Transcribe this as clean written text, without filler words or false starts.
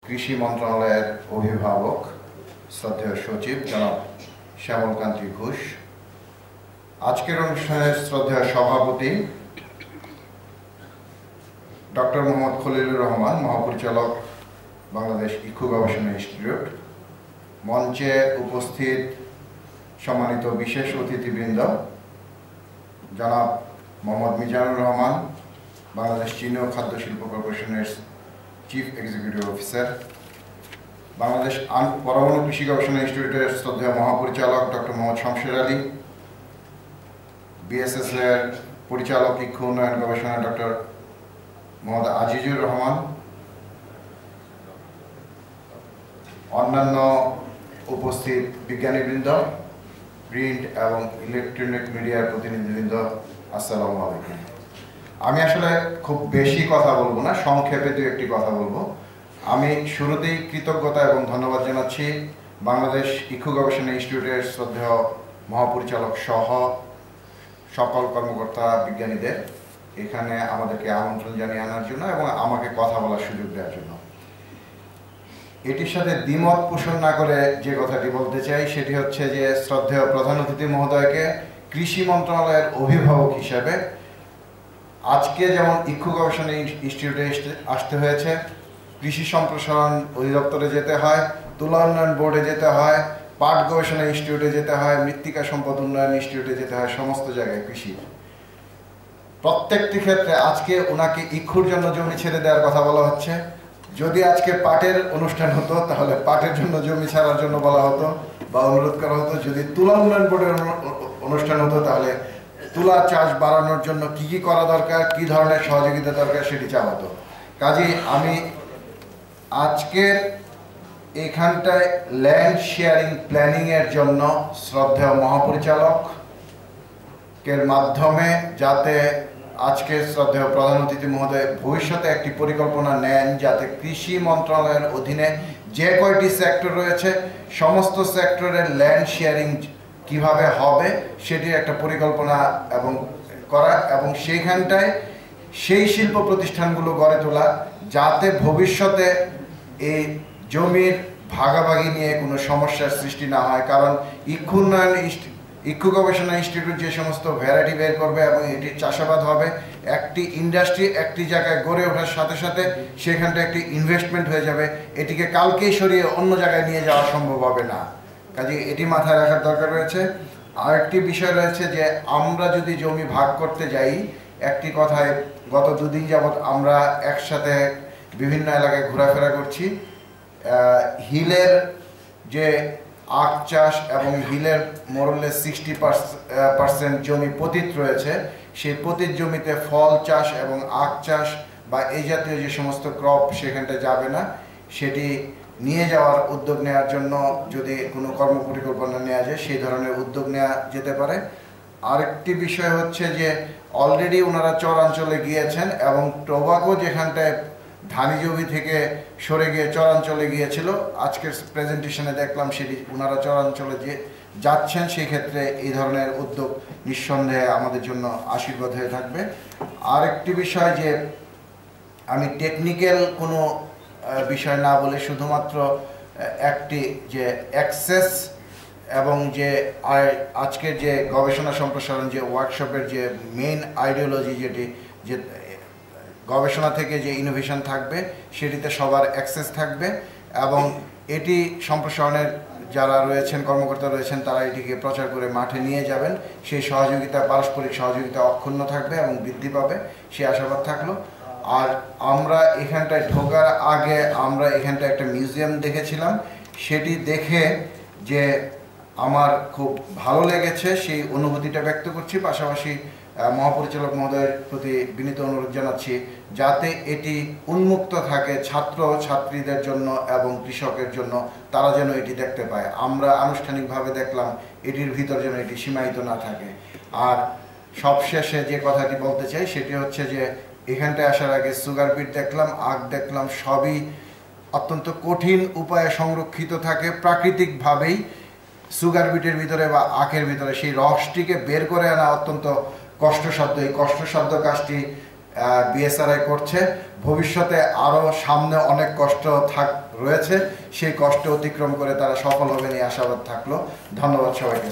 কৃষি মন্ত্রণালয়ের অভিভাবক শ্রদ্ধেয় সচিব জনাব শ্যামলকান্তি ঘোষ, আজকের অনুষ্ঠানের শ্রদ্ধেয় সভাপতি ডক্টর মোহাম্মদ খলিলুর রহমান, মহাপরিচালক, বাংলাদেশ ইক্ষু গবেষণা ইনস্টিটিউট, মঞ্চে উপস্থিত সম্মানিত বিশেষ অতিথিবৃন্দ, জনাব মোহাম্মদ মিজানুর রহমান, বাংলাদেশ চিনি ও খাদ্য শিল্প কর্পোরেশনের চিফ এক্সিকিউটিভ অফিসার, বাংলাদেশ পরমাণু কৃষি গবেষণা ইনস্টিটিউটের শ্রদ্ধেয় মহাপরিচালক ডক্টর মোহাম্মদ শমশের আলী, বিএসএস এর পরিচালক ইক্ষু উন্নয়ন গবেষণা ডক্টর মোহাম্মদ আজিজুর রহমান, অন্যান্য উপস্থিত বিজ্ঞানীবৃন্দ, প্রিন্ট এবং ইলেকট্রনিক মিডিয়ার প্রতিনিধিবৃন্দ, আসসালামু আলাইকুম। আমি আসলে খুব বেশি কথা বলবো না, সংক্ষেপে দু একটি কথা বলবো। আমি শুরুতেই কৃতজ্ঞতা এবং ধন্যবাদ জানাচ্ছি বাংলাদেশ ইক্ষু গবেষণা ইনস্টিটিউটের শ্রদ্ধেয় মহাপরিচালক সহ সকল কর্মকর্তা বিজ্ঞানীদের এখানে আমাদেরকে আমন্ত্রণ জানিয়ে আনার জন্য এবং আমাকে কথা বলার সুযোগ দেওয়ার জন্য। এটির সাথে দ্বিমত পোষণ না করে যে কথাটি বলতে চাই সেটি হচ্ছে যে শ্রদ্ধেয় প্রধান অতিথি মহোদয়কে কৃষি মন্ত্রণালয়ের অভিভাবক হিসেবে আজকে যেমন ইক্ষু গবেষণা ইনস্টিটিউটে আসতে হয়েছে, কৃষি সম্প্রসারণ অধিদপ্তরে যেতে হয়, তুলা উন্নয়ন বোর্ডে যেতে হয়, পাট গবেষণা ইনস্টিটিউটে যেতে হয়, মৃত্তিকা সম্পদ উন্নয়ন ইনস্টিটিউটে যেতে হয়, সমস্ত জায়গায় কৃষি। প্রত্যেকটি ক্ষেত্রে আজকে ওনাকে ইক্ষুর জন্য জমি ছেড়ে দেওয়ার কথা বলা হচ্ছে। যদি আজকে পাটের অনুষ্ঠান হতো তাহলে পাটের জন্য জমি ছাড়ার জন্য বলা হতো বা অনুরোধ করা হতো। যদি তুলা উন্নয়ন বোর্ডের অনুষ্ঠান হতো তাহলে তুলা চাষ বাড়ানোর জন্য কি কি করা দরকার, কি ধরনের সহযোগিতা দরকার সেটি চাওয়া হতো। কাজেই আমি আজকের এখানটায় ল্যান্ড শেয়ারিং প্ল্যানিং এর জন্য শ্রদ্ধেয় মহাপরিচালকের মাধ্যমে যাতে আজকে শ্রদ্ধেয় প্রধান অতিথি মহোদয় ভবিষ্যতে একটি পরিকল্পনা নেন যাতে কৃষি মন্ত্রণালয়ের অধীনে যে কয়টি সেক্টর রয়েছে সমস্ত সেক্টরের ল্যান্ড শেয়ারিং কিভাবে হবে সেটির একটা পরিকল্পনা এবং করা এবং সেইখানটায় সেই শিল্প প্রতিষ্ঠানগুলো গড়ে তোলা যাতে ভবিষ্যতে এই জমির ভাগাভাগি নিয়ে কোনো সমস্যার সৃষ্টি না হয়। কারণ ইক্ষু গবেষণা ইনস্টিটিউট যে সমস্ত ভ্যারাইটি বের করবে এবং এটির চাষাবাদ হবে, একটি ইন্ডাস্ট্রি একটি জায়গায় গড়ে ওঠার সাথে সাথে সেখানটা একটি ইনভেস্টমেন্ট হয়ে যাবে, এটিকে কালকেই সরিয়ে অন্য জায়গায় নিয়ে যাওয়া সম্ভব হবে না। কাজে এটি মাথায় রাখার দরকার রয়েছে। আরেকটি বিষয় রয়েছে যে আমরা যদি জমি ভাগ করতে যাই, একটি কথায় গত দুদিন যাবৎ আমরা একসাথে বিভিন্ন এলাকায় ঘোরাফেরা করছি, হিলের যে আখ চাষ এবং হিলের মোরলে 60% জমি পতিত রয়েছে, সেই পতিত জমিতে ফল চাষ এবং আখ চাষ বা এই জাতীয় যে সমস্ত ক্রপ সেখানটা যাবে না, সেটি নিয়ে যাওয়ার উদ্যোগ নেওয়ার জন্য যদি কোনো কর্মপরিকল্পনা নেওয়া যায় সেই ধরনের উদ্যোগ নেওয়া যেতে পারে। আরেকটি বিষয় হচ্ছে যে অলরেডি ওনারা চরাঞ্চলে গিয়েছেন এবং টোবাকো যেখানটায় ধানি জমি থেকে সরে গিয়ে চরাঞ্চলে গিয়েছিল, আজকের প্রেজেন্টেশনে দেখলাম সেটি ওনারা চরাঞ্চলে যে যাচ্ছেন, সেক্ষেত্রে এই ধরনের উদ্যোগ নিঃসন্দেহে আমাদের জন্য আশীর্বাদ হয়ে থাকবে। আরেকটি বিষয় যে আমি টেকনিক্যাল কোনো বিষয় না বলে শুধুমাত্র একটি যে অ্যাক্সেস এবং যে আজকের যে গবেষণা সম্প্রসারণ যে ওয়ার্কশপের যে মেইন আইডিওলজি যেটি যে গবেষণা থেকে যে ইনোভেশন থাকবে সেটিতে সবার অ্যাক্সেস থাকবে এবং এটি সম্প্রসারণের যারা রয়েছেন কর্মকর্তা রয়েছেন তারা এটিকে প্রচার করে মাঠে নিয়ে যাবেন। সেই সহযোগিতা, পারস্পরিক সহযোগিতা অক্ষুণ্ণ থাকবে এবং বৃদ্ধি পাবে, সে আশাবাদ থাকলো। আর আমরা এখানটায় ঢোকার আগে আমরা এখানটায় একটা মিউজিয়াম দেখেছিলাম, সেটি দেখে যে আমার খুব ভালো লেগেছে সেই অনুভূতিটা ব্যক্ত করছি। পাশাপাশি মহাপরিচালক মহোদয়ের প্রতি বিনীত অনুরোধ জানাচ্ছি যাতে এটি উন্মুক্ত থাকে ছাত্র ছাত্রীদের জন্য এবং কৃষকের জন্য, তারা যেন এটি দেখতে পায়। আমরা আনুষ্ঠানিকভাবে দেখলাম, এটির ভিতর যেন এটি সীমায়িত না থাকে। আর সবশেষে যে কথাটি বলতে চাই সেটি হচ্ছে যে এখানটায় আসার আগে সুগার বিট দেখলাম, আখ দেখলাম, সবই অত্যন্ত কঠিন উপায়ে সংরক্ষিত থাকে প্রাকৃতিকভাবেই। সুগার বিটের ভিতরে বা আখের ভিতরে সেই রসটিকে বের করে আনা অত্যন্ত কষ্টসাধ্য। এই কষ্টসাধ্য কাজটি বিএসআরআই করছে। ভবিষ্যতে আরও সামনে অনেক কষ্ট রয়েছে, সেই কষ্ট অতিক্রম করে তারা সফল হবে নিয়ে আশাবাদ থাকলো। ধন্যবাদ সবাইকে।